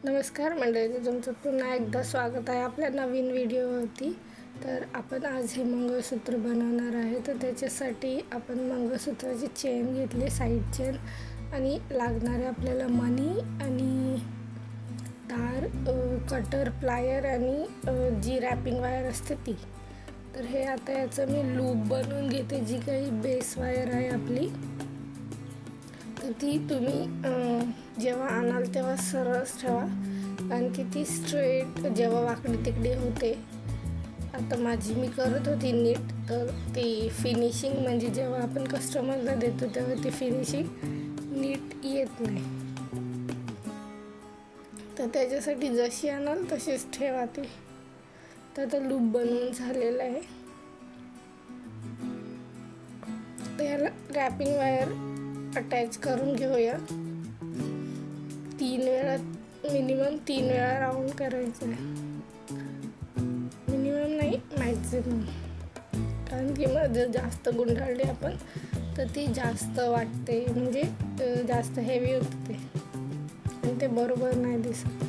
नमस्कार मंडळी, तुमचं पुन्हा एकदा स्वागत आहे आपल्या नवीन व्हिडिओवरती. तर आपण आज हे मंगळसूत्र बनवणार आहे. तर त्याच्यासाठी आपण मंगळसूत्राची चेन घेतली, साईड चेन, आणि लागणारे आपल्याला मणी आणि तार, कटर, प्लायर आणि जी रॅपिंग वायर असते ती. तर हे आता याचं मी लूप बनवून घेते. जी काही बेस वायर आहे आपली, तर ती तुम्ही जेव्हा आणाल तेव्हा सरळ ठेवा, कारण की ती स्ट्रेट जेव्हा वाकडी तिकडी होते. आता मी करत होती नीट, तर ती फिनिशिंग म्हणजे जेव्हा आपण कस्टमरला देतो तेव्हा ती फिनिशिंग नीट येत नाही. तर त्याच्यासाठी जशी आणाल तशीच ठेवा ती. तर आता लूप बनवून झालेलं आहे. तर याला रॅपिंग वायर अटॅच करून घेऊया. 3 वेळा, मिनिमम 3 वेळा राऊंड करायचं आहे. मिनिमम नाही, मॅक्झिमम, कारण की मग जर जास्त गुंडाळली आपण तर ती जास्त वाटते, म्हणजे जास्त हेवी होते ते, आणि ते बरोबर नाही दिसत.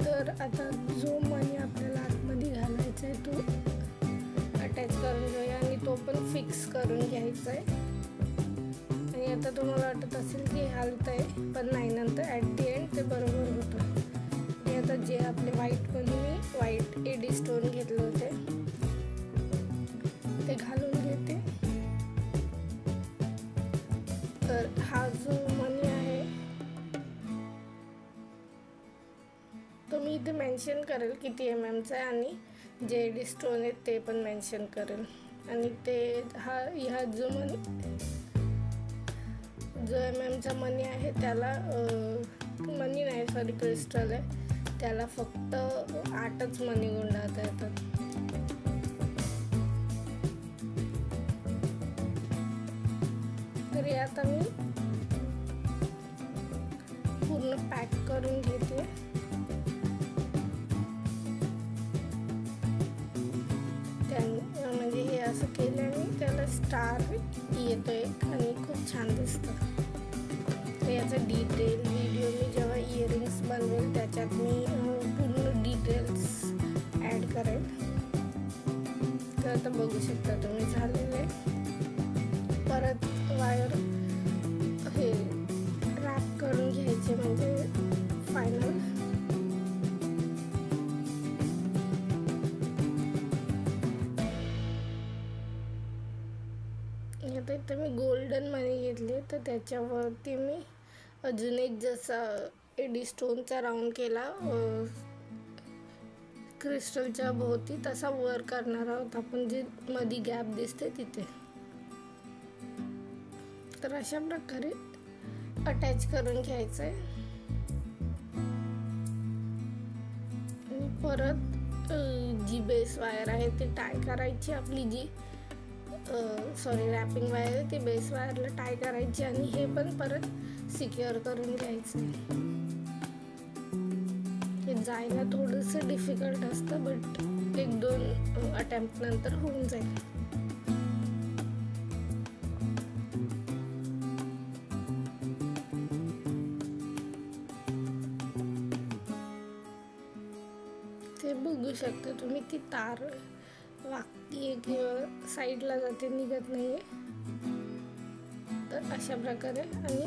तर आता जो मणी आपल्याला आतमध्ये घालायचा आहे तो अटॅच करून घेऊया, आणि तो पण फिक्स करून घ्यायचा आहे. आणि आता तुम्हाला वाटत असेल की हलत आहे, पण नाही, नंतर ॲट दी एंड ते बरोबर होतं. आणि आता जे आपले व्हाईटमध्ये मी व्हाईट एडी स्टोन घेतले होते ते घालून घेते. तर हा जो मणी आहे तो मी इथे मेन्शन करेल किती MM चा आहे, आणि जे एडी स्टोन आहेत ते पण मेन्शन करेल. आणि ते ह्या जो MM चा मणी आहे त्याला मणी नाही, सॉरी, क्रिस्टल आहे, त्याला फक्त 8च मणी गुंडाळता येतात. तर आता मी पूर्ण पॅक करून घेते. म्हणजे हे असं केल्याने त्याला स्टार येतो एक, आणि खूप छान दिसतं. तर याचा डिटेल व्हिडिओ मी जेव्हा इयरिंग्स बनवेल त्याच्यात मी पूर्ण डिटेल्स ॲड करेल. तर आता बघू शकता तुम्ही झालेले. परत वायर हे रॅप करून घ्यायचे, म्हणजे फायनल. आता इथं मी गोल्डन मणी घेतले, तर त्याच्यावरती मी अजून एक जसा एडी स्टोनचा राऊंड केला क्रिस्टलच्या भोवती, तसा वर करणार आहोत आपण, जे मध्ये गॅप दिसते तिथे. तर अशा प्रकारे अटॅच करून घ्यायचं आहे. आणि परत जी बेस वायर आहे ती टाय करायची, आपली जी रॅपिंग वायर आहे ती बेस वायरला टाय करायची, आणि हे पण परत सिक्युअर करून घ्यायचं आहे. हे जायला थोडंसं डिफिकल्ट असतं, बट 1-2 अटेम्प्ट नंतर होऊन जाईल. ते बघू शकता तुम्ही, ती तार वागतीये किंवा साईडला जाते, निघत नाहीये. तर अशा प्रकारे, आणि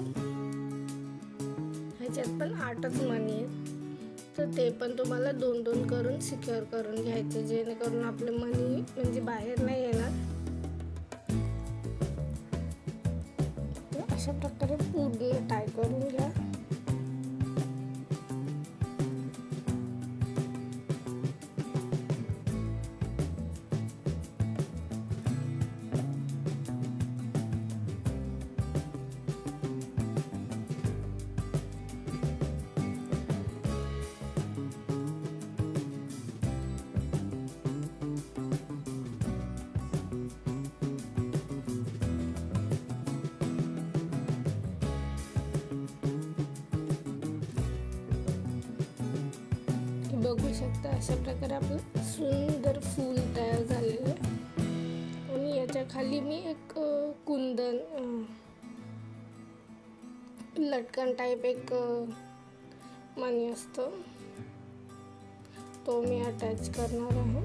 ह्याच्यात पण 8च मणी आहेत. तर ते पण तुम्हाला 2-2 करून सिक्युअर करून घ्यायचे, जेणेकरून आपले मणी म्हणजे बाहेर नाही येणार. तर अशा प्रकारे पूर्ण टाय करून घ्या. बघू शकता अशा प्रकारे आपलं सुंदर फूल तयार झालेलं आहे. आणि याच्या खाली खाली मी एक कुंदन लटकन टाईप एक मणी असतो तो मी अटॅच करणार आहे.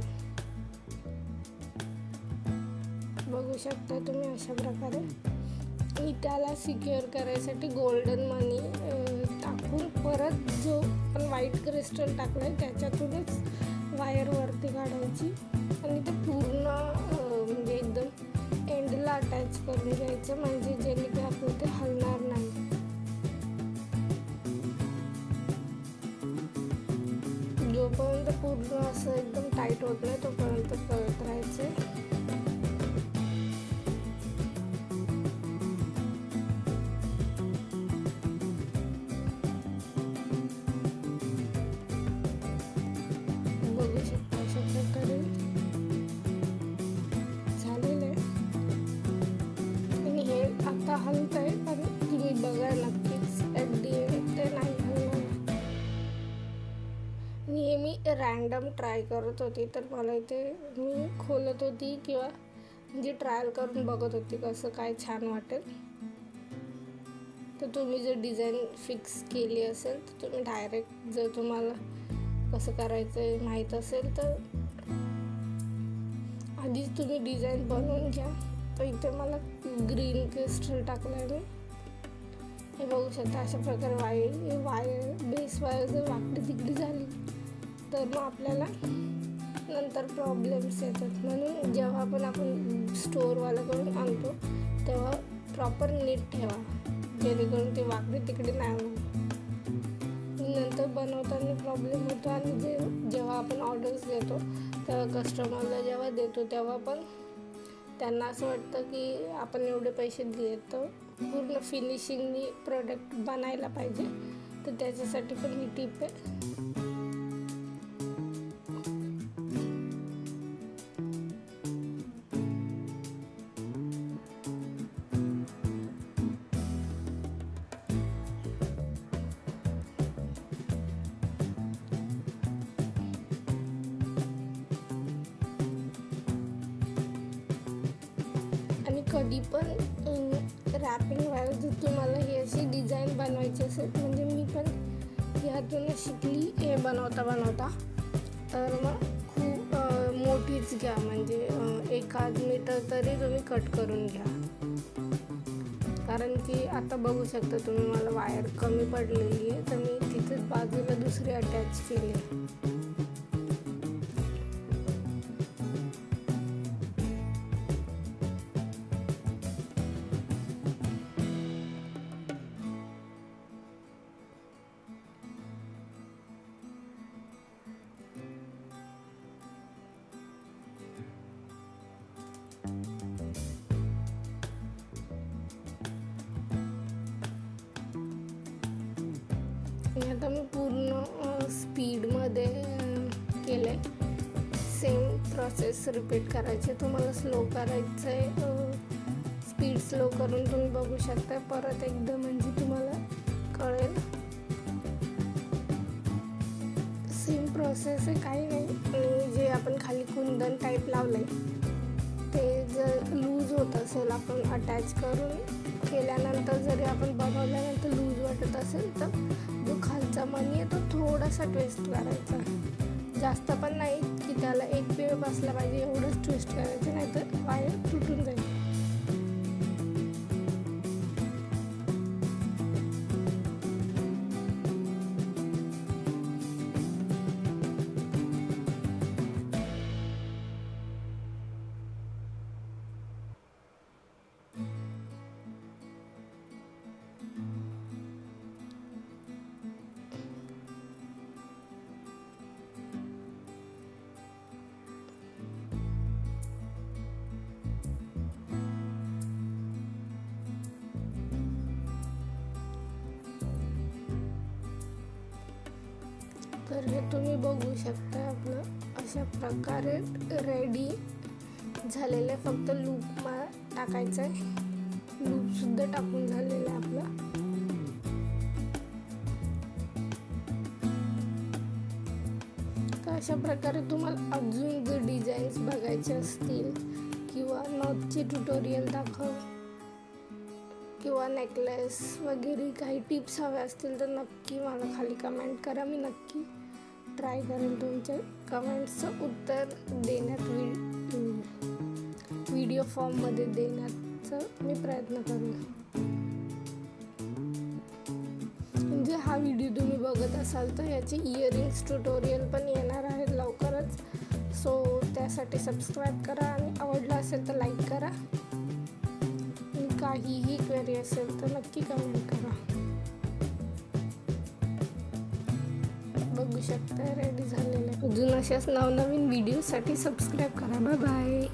बघू शकता तुम्ही अशा प्रकारे. मी त्याला सिक्युअर करायसाठी गोल्डन मनी टाकून परत जो पण व्हाईट क्रिस्टल टाकलाय त्याच्यातूनच वायर वरती काढायची आणि ते पूर्ण म्हणजे एकदम एंडला अटॅच करून घ्यायचं, म्हणजे जेणे की आपलं ते हलणार नाही. जोपर्यंत पूर्ण असं एकदम टाईट होत नाही तोपर्यंत करत राहायचं. बघू शकता अशा प्रकारे झालेलं आहे आणि हे आता हलत आहे, पण तुम्ही बघा नक्कीच ॲट दी एंड ते नाही हलणार. हे मी रँडम ट्राय करत होती, तर मला इथे मी खोलत होती किंवा म्हणजे ट्रायल करून बघत होती कसं काय छान वाटेल. तर तुम्ही जर डिझाईन फिक्स केली असेल तर तुम्ही डायरेक्ट जर तुम्हाला कसं करायचं आहे माहीत असेल तर आधीच तुम्ही डिझाईन बनवून घ्या. तर इथे मला ग्रीन क्रिस्टल टाकलं आहे मी. हे बघू शकता अशा प्रकारे वायर बेस वायर जर वाकडी तिकडी झाली तर मग आपल्याला नंतर प्रॉब्लेम्स येतात. म्हणून जेव्हा पण आपण स्टोअरवाल्याकडून आणतो तेव्हा प्रॉपर नीट ठेवा, जेणेकरून ते वाकडी तिकडे नाही होणार. नंतर बनवताना प्रॉब्लेम होतो आणि जेव्हा आपण ऑर्डर्स देतो तेव्हा कस्टमरला जेव्हा देतो तेव्हा पण त्यांना असं वाटतं की आपण एवढे पैसे दिले तर पूर्ण फिनिशिंगनी प्रोडक्ट बनायला पाहिजे. तर त्याच्यासाठी पण ही टिप आहे. कधी पण रॅपिंग वायर जर तुम्हाला ही अशी डिझाईन बनवायची असेल, म्हणजे मी पण ह्यातूनच शिकली हे बनवता तर मग खूप मोठीच घ्या, म्हणजे 1 मीटर तरी तुम्ही कट करून घ्या. कारण की आता बघू शकता तुम्ही मला वायर कमी पडलेली आहे तर मी तिथेच बाजूला दुसरी अटॅच केली आहे. आता मी पूर्ण स्पीडमध्ये केलं आहे. सेम प्रोसेस रिपीट करायची. तुम्हाला स्लो करायचं आहे, स्पीड स्लो करून तुम्ही बघू शकता परत एकदा, म्हणजे तुम्हाला कळेल. सेम प्रोसेस आहे, काही नाही. आणि जे आपण खाली कुंदन टाईप लावलं आहे ते जर लूज होत असेल, आपण अटॅच करून केल्यानंतर जरी आपण बनवल्यानंतर लूज वाटत असेल तर जो खालचा मणी आहे तो थोडासा ट्विस्ट करायचा. जास्त पण नाही की त्याला एक पिळ बसला पाहिजे एवढंच ट्विस्ट करायचं, नाहीतर वायर तुटून जाईल. तर हे तुम्ही बघू शकता आपलं अशा प्रकारे रेडी झालेलं. फक्त लूप टाकायचं आहे, लूपसुद्धा टाकून झालेलं आहे आपलं. तर अशा प्रकारे तुम्हाला अजून जर डिझाईन्स बघायचे असतील किंवा नॉटचे ट्युटोरियल दाखव किंवा नेकलेस वगैरे काही टिप्स हवे असतील तर नक्की मला खाली कमेंट करा. मी नक्की ट्राय करेन तुमच्या कमेंट्सचं उत्तर देण्यात, व्हिडिओ फॉर्ममध्ये देण्याचा मी प्रयत्न करेन. म्हणजे हा व्हिडिओ तुम्ही बघत असाल तर याचे इयरिंग्स ट्युटोरियल पण येणार आहेत लवकरच. सो त्यासाठी सबस्क्राईब करा आणि आवडला असेल तर लाईक करा. काहीही क्वेरी असेल तर नक्की कमेंट करा. बघू शकता रेडी झालेलं आहे. अजून अशाच नवनवीन व्हिडिओसाठी सबस्क्राईब करा. Bye bye.